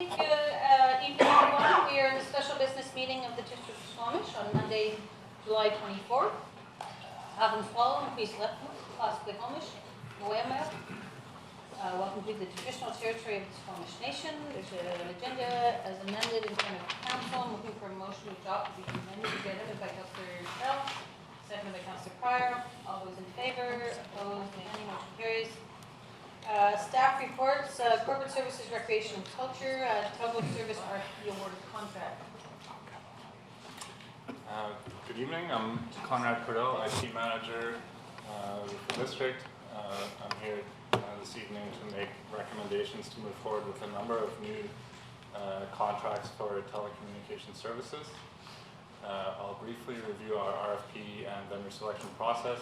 Good evening, everyone. We are in the special business meeting of the District of Squamish on Monday, July 24th. Having fallen, please left class Squamish, Moema. Welcome to the traditional territory of the Squamish Nation. There's an agenda as amended in front of council. I'm looking for a motion to adopt the amended agenda by Councillor Bell, seconded by Councillor Pryor. All those in favor, opposed, nay, motion carries. Staff reports, Corporate Services, Recreation and Culture, Telco Service RFP awarded contract. Good evening, I'm Conrad Cordell, IT Manager with the District. I'm here this evening to make recommendations to move forward with a number of new contracts for telecommunication services. I'll briefly review our RFP and vendor selection process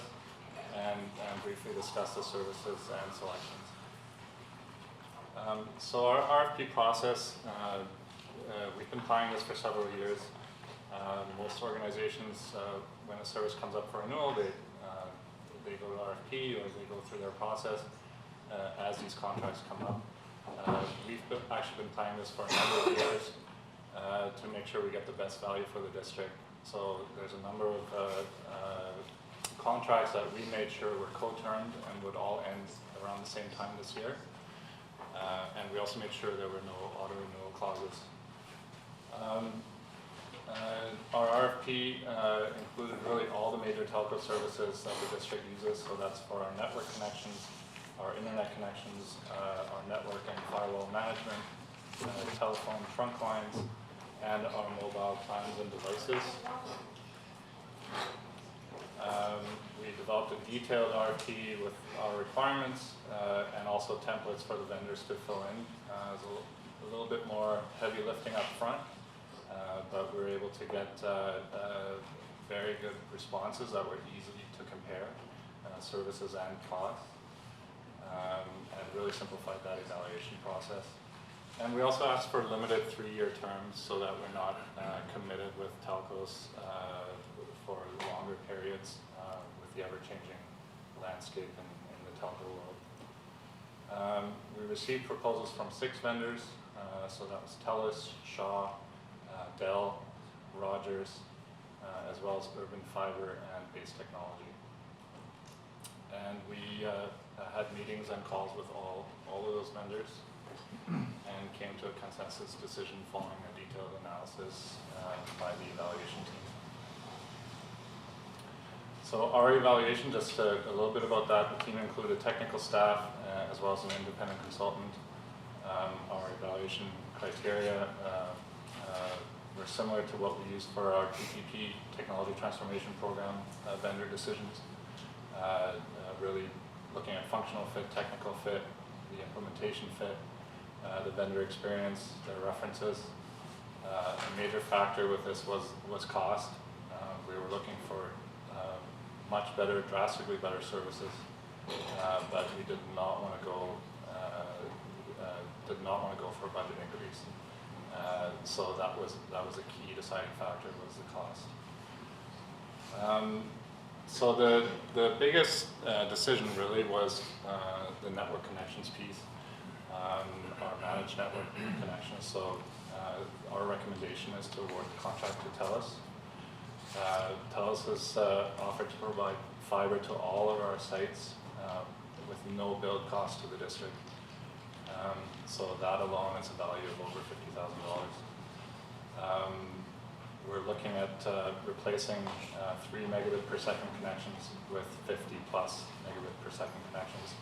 and briefly discuss the services and selections. So our RFP process, we've been planning this for several years. Most organizations, when a service comes up for renewal, they go to RFP or they go through their process as these contracts come up. We've actually been planning this for a number of years to make sure we get the best value for the district. So there's a number of contracts that we made sure were co-termed and would all end around the same time this year. And we also made sure there were no auto-renewal clauses. Our RFP included really all the major telco services that the district uses, so that's for our network connections, our internet connections, our network and firewall management, telephone trunk lines, and our mobile plans and devices. We developed a detailed RFP with our requirements and also templates for the vendors to fill in. There's a little bit more heavy lifting up front, but we were able to get very good responses that were easy to compare, services and costs, and really simplified that evaluation process. And we also asked for limited 3-year terms so that we're not committed with telcos for longer periods with the ever-changing landscape in the telco world. We received proposals from 6 vendors, so that was TELUS, Shaw, Dell, Rogers, as well as Urban Fiber and Base Technology. And we had meetings and calls with all of those vendors and came to a consensus decision following a detailed analysis by the evaluation team. So our evaluation, just a little bit about that, the team included technical staff as well as an independent consultant. Our evaluation criteria were similar to what we use for our TTP, Technology Transformation Program, vendor decisions. Really looking at functional fit, technical fit, the implementation fit, the vendor experience, their references. A major factor with this was cost. We were looking for much better, drastically better services, but we did not want to go for a budget increase. So that was a key deciding factor, was the cost. So the biggest decision really was the network connections piece, our managed network connections. So our recommendation is to award the contract to TELUS. TELUS has offered to provide fiber to all of our sites with no build cost to the district. So that alone is a value of over $50,000. We're looking at replacing 3 megabit per second connections with 50 plus megabit per second connections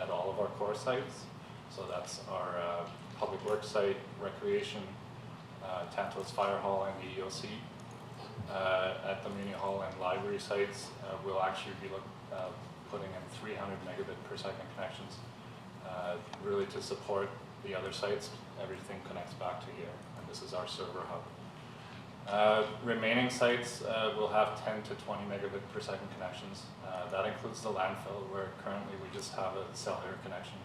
at all of our core sites. So that's our public works site, recreation, Tantalus Fire Hall and the EOC. At the Muni Hall and library sites, we'll actually be putting in 300 megabit per second connections, really to support the other sites. Everything connects back to here, and this is our server hub. Remaining sites will have 10 to 20 megabit per second connections. That includes the landfill, where currently we just have a cellular connection.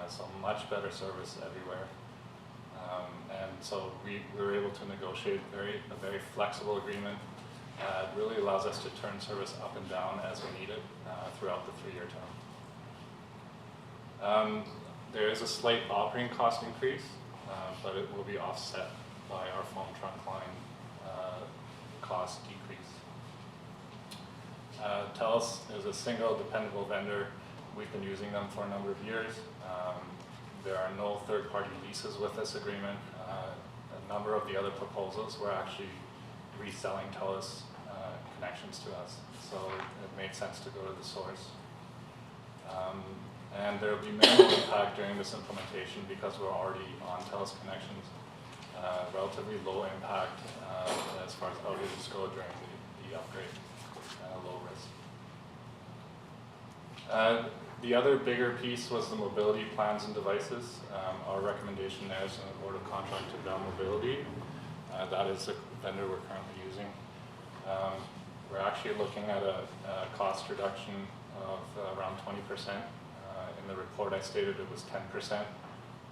So much better service everywhere. And so we were able to negotiate a very flexible agreement. It really allows us to turn service up and down as we need it throughout the 3-year term. There is a slight operating cost increase. but it will be offset by our phone trunk line cost decrease. TELUS is a single dependable vendor. We've been using them for a number of years. There are no third-party leases with this agreement. A number of the other proposals were actually reselling TELUS connections to us, so it made sense to go to the source. And there will be minimal impact during this implementation because we're already on TELUS connections. Relatively low impact as far as outages go during the upgrade, low risk. The other bigger piece was the mobility plans and devices. Our recommendation there is an award of contract to Bell Mobility. That is the vendor we're currently using. We're actually looking at a cost reduction of around 20%. In the report I stated it was 10%,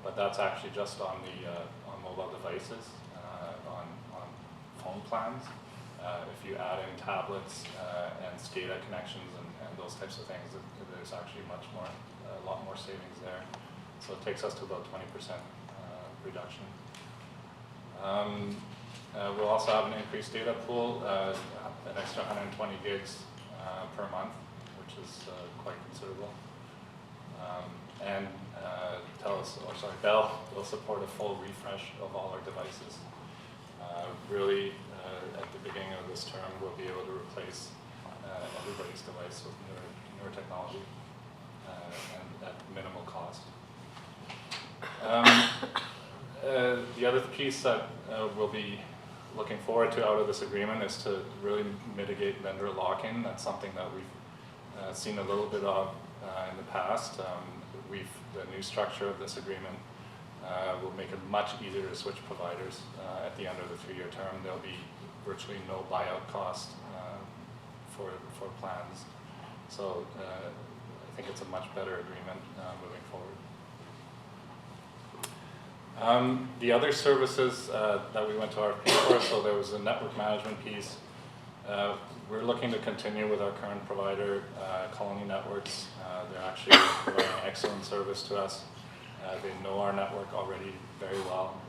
but that's actually just on the on mobile devices, on phone plans. If you add in tablets and SCADA connections and those types of things, there's actually a lot more savings there. So it takes us to about 20% reduction. We'll also have an increased data pool, an extra 120 gigs per month, which is quite considerable. And Bell will support a full refresh of all our devices. Really, at the beginning of this term, we'll be able to replace everybody's device with newer technology and at minimal cost. The other piece that we'll be looking forward to out of this agreement is to really mitigate vendor lock-in. That's something that we've seen a little bit of in the past. The new structure of this agreement will make it much easier to switch providers at the end of the 3-year term. There'll be virtually no buyout cost for plans. So I think it's a much better agreement moving forward. The other services that we went to RFP for, so there was a network management piece. We're looking to continue with our current provider, Colony Networks. They're actually providing excellent service to us. They know our network already very well,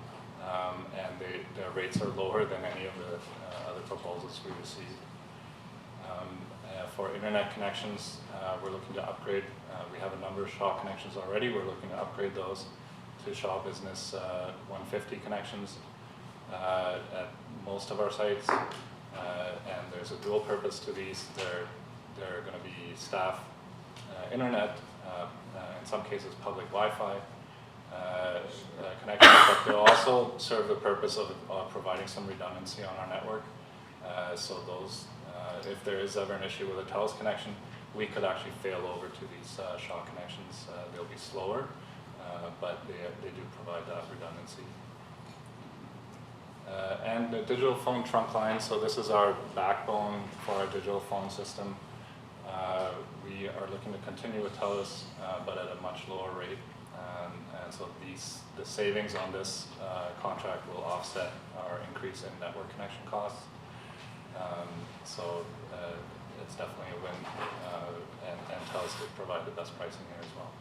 and their rates are lower than any of the other proposals we received. For internet connections, we're looking to upgrade. We have a number of Shaw connections already. We're looking to upgrade those to Shaw Business 150 connections at most of our sites. And there's a dual purpose to these. They're going to be staff internet, in some cases public Wi-Fi connections, but they'll also serve the purpose of providing some redundancy on our network. So those, if there is ever an issue with a TELUS connection, we could actually fail over to these Shaw connections. They'll be slower, but they do provide that redundancy. And the digital phone trunk line, so this is our backbone for our digital phone system. We are looking to continue with TELUS, but at a much lower rate. And so the savings on this contract will offset our increase in network connection costs. So it's definitely a win, and TELUS did provide the best pricing here as well.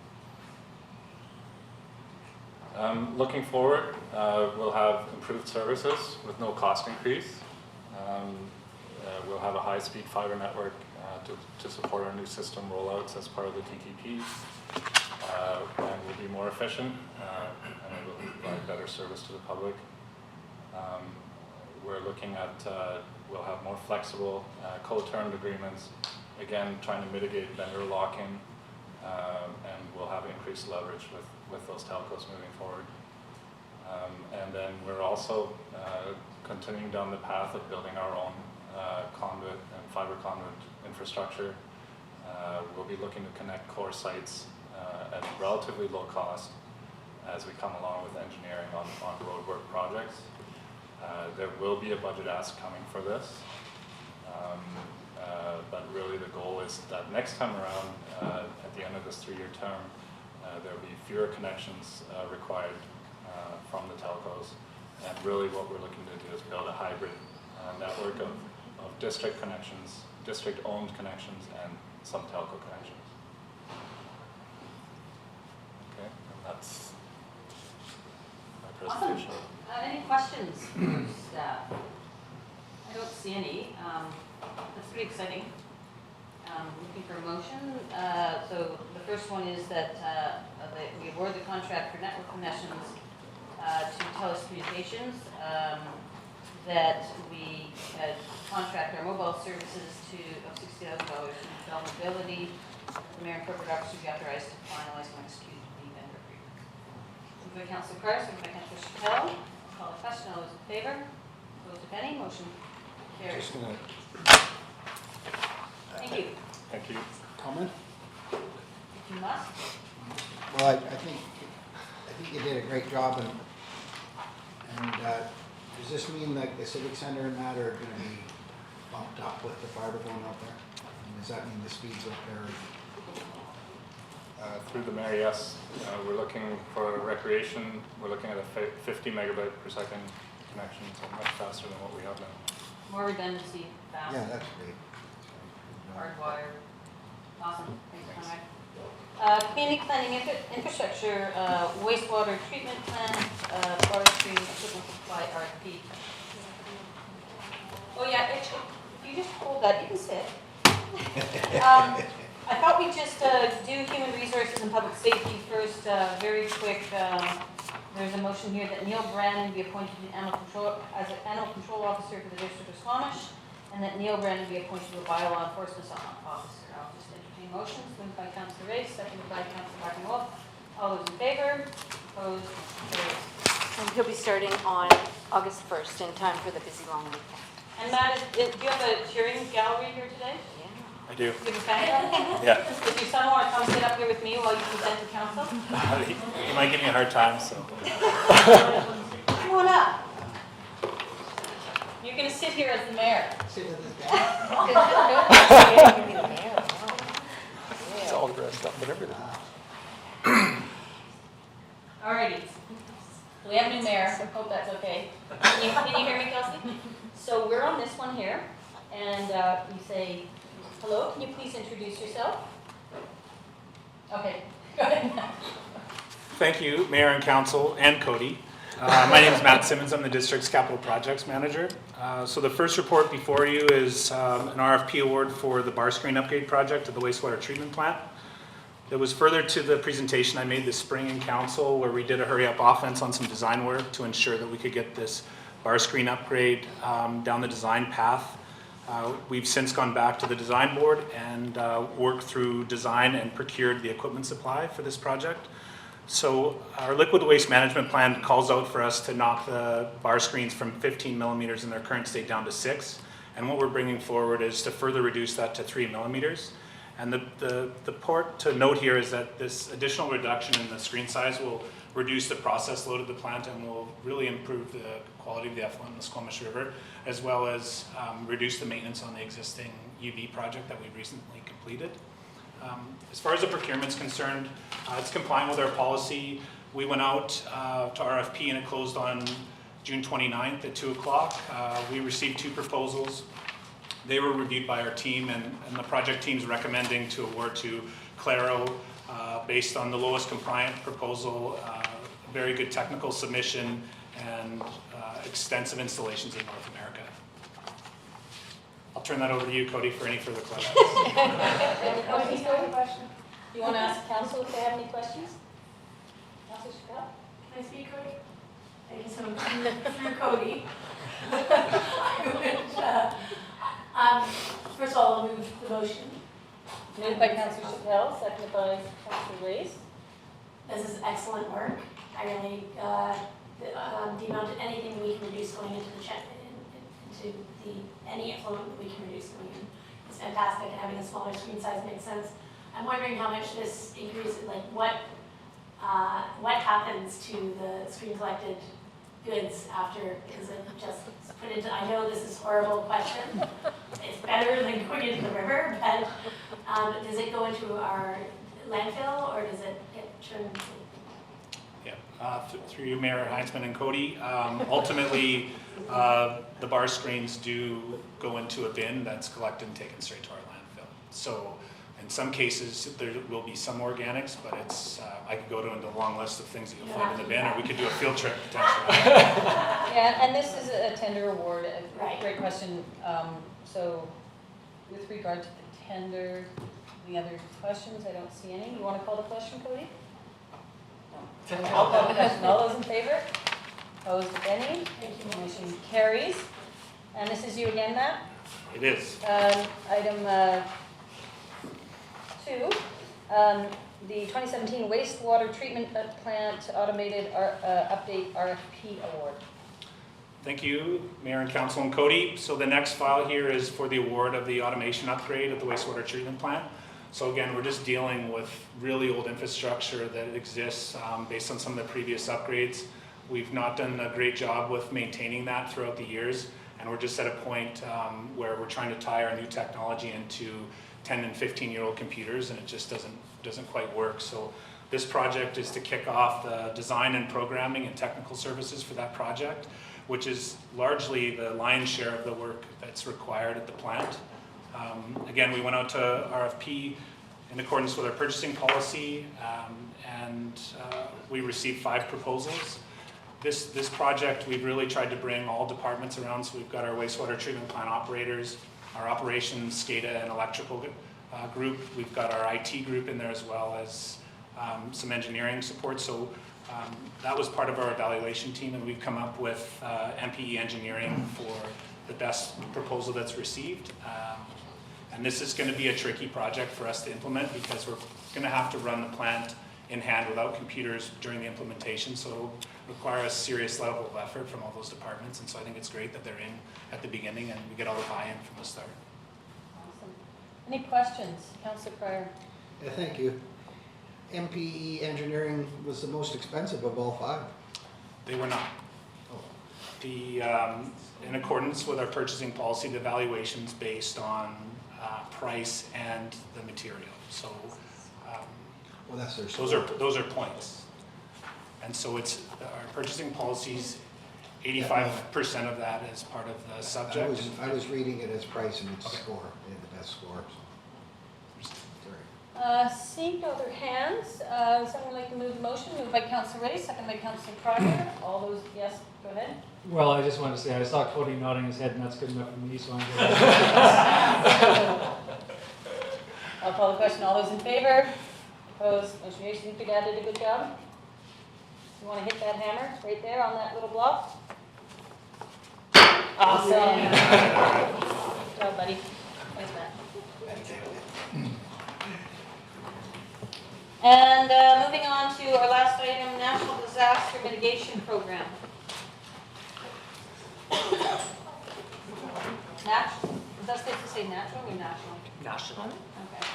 Looking forward, we'll have improved services with no cost increase. We'll have a high-speed fiber network to support our new system rollouts as part of the TTP. And we'll be more efficient, and it will provide better service to the public. We're looking at, we'll have more flexible co-termed agreements, again, trying to mitigate vendor lock-in, and we'll have increased leverage with those telcos moving forward. And then we're also continuing down the path of building our own conduit and fiber conduit infrastructure. We'll be looking to connect core sites at relatively low cost as we come along with engineering on roadwork projects. There will be a budget ask coming for this, but really the goal is that next time around, at the end of this 3-year term, there will be fewer connections required from the telcos, and really what we're looking to do is build a hybrid network of district connections, district-owned connections, and some telco connections. Okay, and that's my presentation. Awesome. Any questions from staff? I don't see any. That's pretty exciting. Looking for a motion. So the first one is that we award the contract for network connections to TELUS Communications, that we contract our mobile services of $60,000 to Bell Mobility. The Mayor and Corporate Officer be authorized to finalize and execute the vendor agreement. Moved by Councilor Kerr, seconded by Councilor Chappelle. Call the question. All those in favor? Opposed, if any? Motion carries. Thank you. Thank you. Comment? If you must. Well, I think you did a great job, and does this mean that the Civic Center and that are going to be bumped up with the fiber going out there? And does that mean the speeds up there? Through the mayor, yes. We're looking for recreation. We're looking at a 50 megabit per second connection, so much faster than what we have now. More redundancy, fast, Yeah, that's great. hardwired. Awesome. Thanks, Conrad. Community planning infrastructure, wastewater treatment plant, forestry equipment supply RFP. Oh yeah, if you just hold that, you can sit. I thought we'd just do human resources and public safety first, very quick. There's a motion here that Neil Brandon be appointed as an animal control officer for the District of Squamish, and that Neil Brandon be appointed to a bylaw enforcement officer. I'll just entertain motions. Moved by Councilor Race, seconded by Councilor Martin-Wolf. All those in favor? Opposed? Carries. And he'll be starting on August 1st in time for the busy long weekend. And Matt, do you have a cheering gallery here today? I do. Do you have a fan club? Yeah. Does your son want to come sit up here with me while you present to council? He might give me a hard time, so. Come on up. You're going to sit here as the mayor. Sit with this guy. It's all dressed up, but everything. All righty. We have a new mayor. I hope that's okay. Can you hear me, Kelsey? So we're on this one here, and you say, hello, can you please introduce yourself? Okay, go ahead. Thank you, Mayor and Council, and Cody. My name is Matt Simmons. I'm the District's Capital Projects Manager. So the first report before you is an RFP award for the bar screen upgrade project at the wastewater treatment plant. There was further to the presentation I made this spring in Council, where we did a hurry-up offense on some design work to ensure that we could get this bar screen upgrade down the design path. We've since gone back to the design board and worked through design and procured the equipment supply for this project. So our liquid waste management plan calls out for us to knock the bar screens from 15 millimeters in their current state down to 6. And what we're bringing forward is to further reduce that to 3 millimeters. And the part to note here is that this additional reduction in the screen size will reduce the process load of the plant and will really improve the quality of the effluent in the Squamish River, as well as reduce the maintenance on the existing UV project that we've recently completed. As far as the procurement is concerned, it's complying with our policy. We went out to RFP and it closed on June 29th at 2 o'clock. We received 2 proposals. They were reviewed by our team, and the project team's recommending to award to Claro based on the lowest compliant proposal, very good technical submission, and extensive installations in North America. I'll turn that over to you, Cody, for any further questions. Any questions, Cody? Do you want to ask council if they have any questions? Councilor Chappelle? Can I speak, Cody? Thank you so much. Through Cody. First of all, I'll move the motion. Moved by Councilor Chappelle, seconded by Councilor Race. This is excellent work. I really, the amount of anything we can reduce going into the any effluent that we can reduce going in is fantastic, and having a smaller screen size makes sense. I'm wondering how much this increases, like what happens to the screen collected goods after, because it just put into, I know this is a horrible question. It's better than going into the river, but does it go into our landfill or does it get turned? Yeah, through you, Mayor Heinzman and Cody. Ultimately, the bar screens do go into a bin that's collected and taken straight to our landfill. So, and In some cases, there will be some organics, but it's, I could go into a long list of things that you'll find in the bin, or we could do a field trip potentially. Yeah, and this is a tender award, a Right. great question. So with regard to the tender, any other questions? I don't see any. You want to call the question, Cody? No. I'll call the question. All those in favor? Opposed, if any? Motion carries. And this is you again, Matt? It is. Item 2, the 2017 wastewater treatment plant automated update RFP award. Thank you, Mayor and Council and Cody. So the next file here is for the award of the automation upgrade at the wastewater treatment plant. So again, we're just dealing with really old infrastructure that exists based on some of the previous upgrades. We've not done a great job with maintaining that throughout the years, and we're just at a point where we're trying to tie our new technology into 10 and 15-year-old computers, and it just doesn't quite work. So this project is to kick off the design and programming and technical services for that project, which is largely the lion's share of the work that's required at the plant. Again, we went out to RFP in accordance with our purchasing policy, and we received 5 proposals. This project, we've really tried to bring all departments around, so we've got our wastewater treatment plant operators, our operations, SCADA, and electrical group. We've got our IT group in there as well as some engineering support. So that was part of our evaluation team, and we've come up with MPE engineering for the best proposal that's received. And this is going to be a tricky project for us to implement because we're going to have to run the plant in hand without computers during the implementation. So it'll require a serious level of effort from all those departments. And so I think it's great that they're in at the beginning and we get all the buy-in from the start. Awesome. Any questions? Councillor Pryor. Yeah, thank you. MPE engineering was the most expensive of all 5. They were not. The, in accordance with our purchasing policy, the valuation's based on price and the material. So Well, that's their those are points. And so it's our purchasing policies, 85% of that is part of the subject. I was reading it as price and its score. They had the best score. So. Sorry. Seeing no other hands, someone like to move the motion? Moved by Councillor Ray, second by Councillor Pryor. All those, yes, go ahead. Well, I just wanted to say, I saw Cody nodding his head, and that's good enough for me, so I'm good. I'll call the question. All those in favor? Opposed? Motion carries. You think you did a good job? You want to hit that hammer right there on that little block? Awesome. Good job, buddy. Thanks, Matt. And moving on to our last item, National Disaster Mitigation Program. Natural? Is that supposed to say natural or national? National. Okay.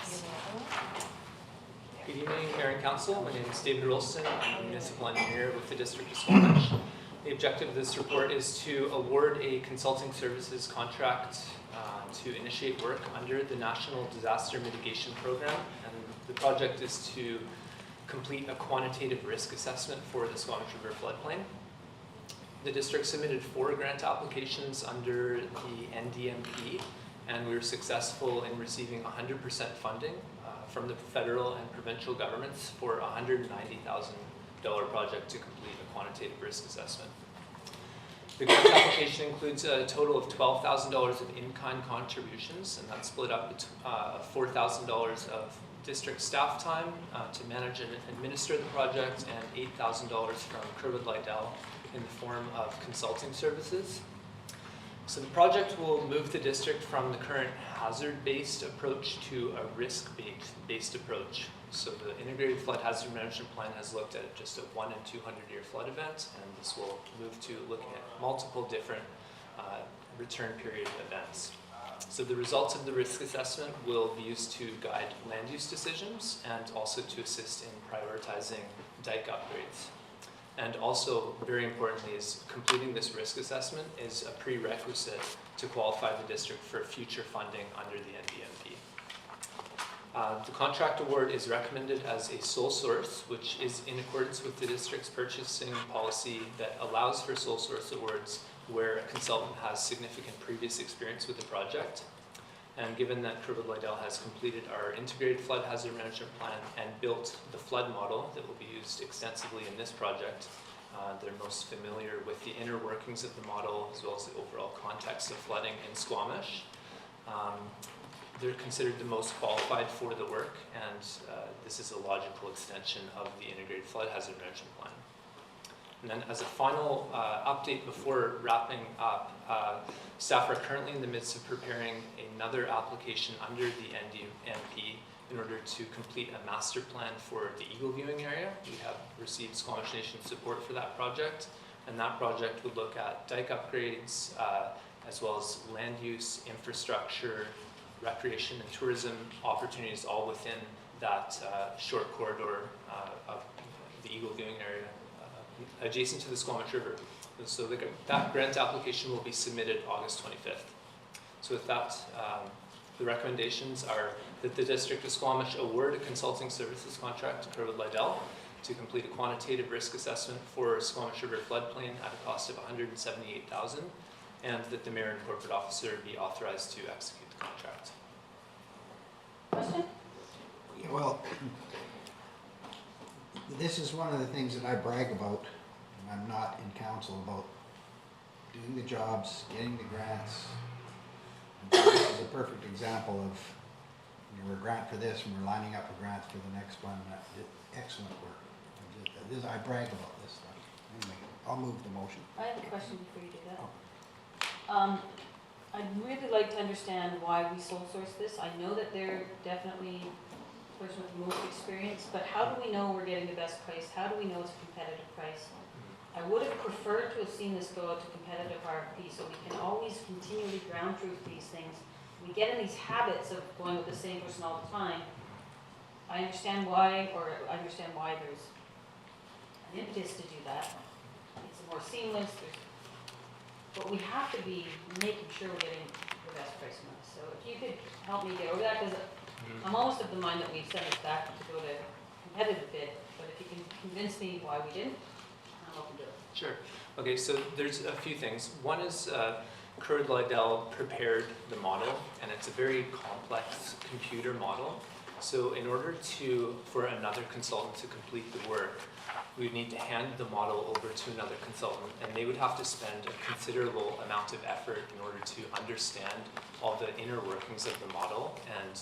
Good evening, Mayor and Council. My name is David Wilson. I'm a municipal engineer with the District of Squamish. The objective of this report is to award a consulting services contract to initiate work under the National Disaster Mitigation Program. And the project is to complete a quantitative risk assessment for the Squamish River floodplain. The district submitted 4 grant applications under the NDMP, and we were successful in receiving 100% funding from the federal and provincial governments for a $190,000 project to complete a quantitative risk assessment. The grant application includes a total of $12,000 of in-kind contributions, and that's split up $4,000 of district staff time to manage and administer the project, and $8,000 from Kerr Wood Leidal in the form of consulting services. So the project will move the district from the current hazard-based approach to a risk-based approach. So the Integrated Flood Hazard Management Plan has looked at just a 1 in 200-year flood event, and this will move to looking at multiple different return period events. So the results of the risk assessment will be used to guide land use decisions and also to assist in prioritizing dike upgrades. And also, very importantly, is completing this risk assessment is a prerequisite to qualify the district for future funding under the NDMP. The contract award is recommended as a sole source, which is in accordance with the district's purchasing policy that allows for sole source awards where a consultant has significant previous experience with the project. And given that Kerr Wood Leidal has completed our integrated flood hazard management plan and built the flood model that will be used extensively in this project, they're most familiar with the inner workings of the model as well as the overall context of flooding in Squamish. They're considered the most qualified for the work, and this is a logical extension of the integrated flood hazard management plan. And then as a final update before wrapping up, staff are currently in the midst of preparing another application under the NDMP in order to complete a master plan for the eagle viewing area. We have received Squamish Nation support for that project, and that project would look at dike upgrades as well as land use, infrastructure, recreation and tourism opportunities all within that short corridor of the eagle viewing area adjacent to the Squamish River. So that grant application will be submitted August 25th. So with that, the recommendations are that the District of Squamish award a consulting services contract to Kerr Wood Leidal to complete a quantitative risk assessment for Squamish River floodplain at a cost of $178,000, and that the mayor and corporate officer be authorized to execute the contract. Question? Yeah, well, this is one of the things that I brag about, and I'm not in council, about doing the jobs, getting the grants. And so this is a perfect example of, we're a grant for this, and we're lining up a grant for the next one. Excellent work. I brag about this stuff. Anyway, I'll move the motion. I have a question before you do that. I'd really like to understand why we sole source this. I know that they're definitely the person with the most experience, but how do we know we're getting the best price? How do we know it's a competitive price? I would have preferred to have seen this go out to competitive RFP, so we can always continually ground truth these things. We get in these habits of going with the same person all the time. I understand why there's an impetus to do that. It's more seamless, but we have to be making sure we're getting the best price on this. So if you could help me get over that, because I'm almost of the mind that we send it back to go to competitive bid, but if you can convince me why we didn't, I'm open to it. Sure. Okay, so there's a few things. One is Kerr Wood Leidal prepared the model, and it's a very complex computer model. So in order for another consultant to complete the work, we would need to hand the model over to another consultant, and they would have to spend a considerable amount of effort in order to understand all the inner workings of the model and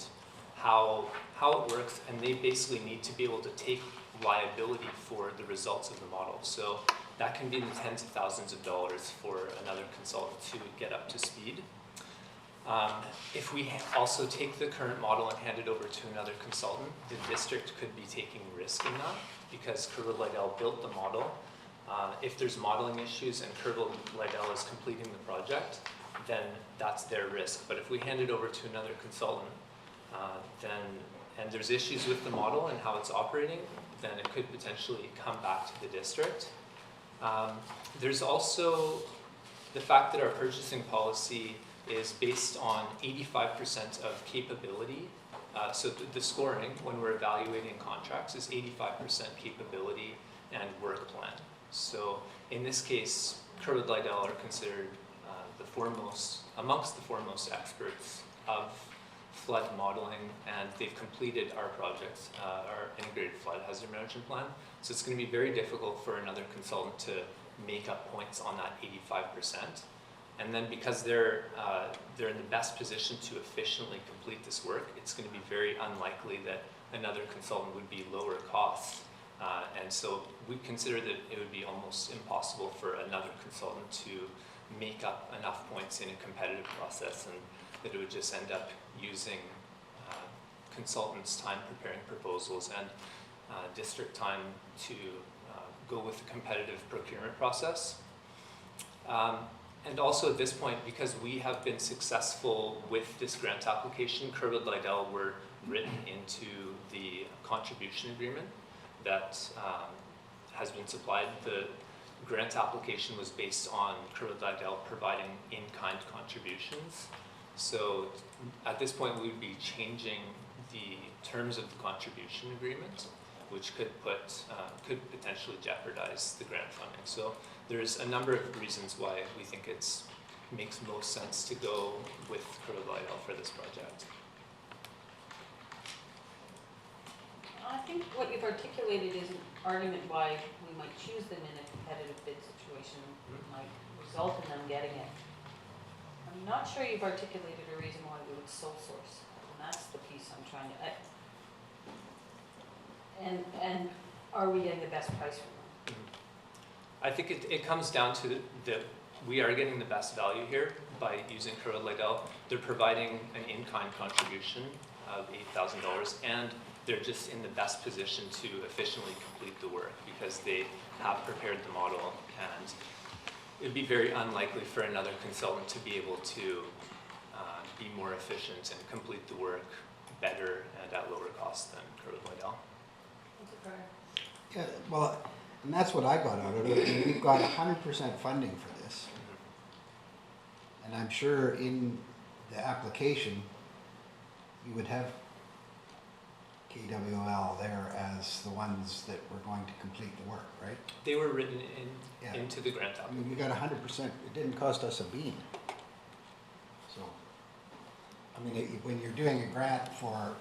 how it works, and they basically need to be able to take liability for the results of the model. So that can be in the tens of thousands of dollars for another consultant to get up to speed. If we also take the current model and hand it over to another consultant, the district could be taking risk in that because Kerr Wood Leidal built the model. If there's modeling issues and Kerr Wood Leidal is completing the project, then that's their risk. But if we hand it over to another consultant, and there's issues with the model and how it's operating, then it could potentially come back to the district. There's also the fact that our purchasing policy is based on 85% of capability. So the scoring when we're evaluating contracts is 85% capability and work plan. So in this case, Kerr Wood Leidal are considered amongst the foremost experts of flood modeling, and they've completed our project, our integrated flood hazard management plan. So it's going to be very difficult for another consultant to make up points on that 85%. And then because they're in the best position to efficiently complete this work, it's going to be very unlikely that another consultant would be lower cost. And so we consider that it would be almost impossible for another consultant to make up enough points in a competitive process, and that it would just end up using consultants' time preparing proposals and district time to go with the competitive procurement process. And also at this point, because we have been successful with this grant application, Kerr Wood Leidal were written into the contribution agreement that has been supplied. The grant application was based on Kerr Wood Leidal providing in-kind contributions. So at this point, we would be changing the terms of the contribution agreement, which could potentially jeopardize the grant funding. So there's a number of reasons why we think it's makes most sense to go with Kerr Wood Leidal for this project. I think what you've articulated is an argument why we might choose them in a competitive bid situation, might result in them getting it. I'm not sure you've articulated a reason why we would sole source, and that's the piece I'm trying to, and are we getting the best price from them? I think it comes down to that we are getting the best value here by using Kerr Wood Leidal. They're providing an in-kind contribution of $8,000, and they're just in the best position to efficiently complete the work because they have prepared the model, and it would be very unlikely for another consultant to be able to be more efficient and complete the work better and at lower cost than Kerr Wood Leidal. Yeah, well, and that's what I got out of it. I mean, we've got 100% funding for this. And I'm sure in the application, you would have KWL there as the ones that were going to complete the work, right? They were written Yeah. into the grant I application. mean, we got 100%, it didn't cost us a bean. So, I mean, when you're doing a grant for,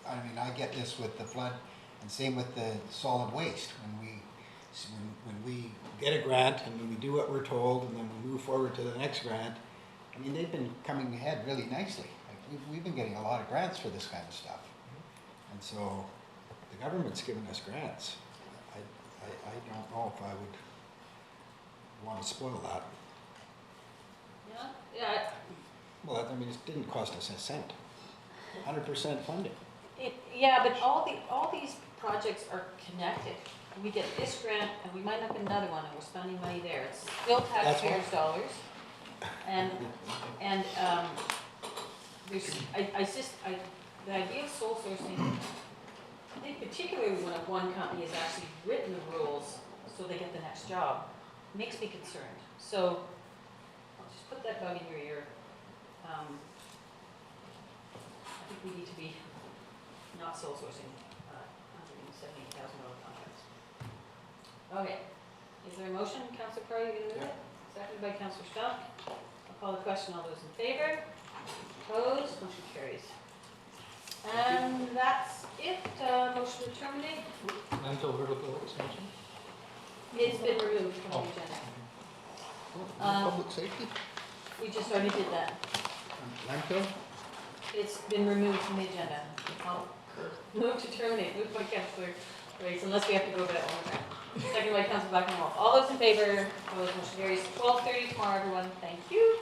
I mean, I get this with the flood, and same with the solid waste. When we get a grant and when we do what we're told and then we move forward to the next grant, I mean, they've been coming ahead really nicely. Like we've been getting a lot of grants for this kind of stuff. And so the government's giving us grants. I don't know if I would want to spoil that. Yeah, Well, I mean, it didn't cost us a cent. 100% funding. yeah, but all these projects are connected. We get this grant, and we might not get another one, and we're spending money there. It's still taxpayers' dollars. And there's, the idea of sole sourcing, I think particularly when one company has actually written the rules so they get the next job, makes me concerned. So I'll just put that bug in your ear. I think we need to be not sole sourcing $178,000 contracts. Okay, is there a motion? Councillor Crowe, you gonna move it? Seconded by Councillor Stock. I'll call the question. All those in favor? Opposed? Motion carries. And that's it. Motion to terminate. Mental vertical extension? It's been removed from the agenda. Public safety? We just already did that. Landfill? It's been removed from the agenda. I'll move to terminate. Moved by Councillor Grace, unless we have to go over that one more time. Second by Councillor Blackman-Wolf. All those in favor? Opposed? Motion carries. 12:30 tomorrow, everyone. Thank you.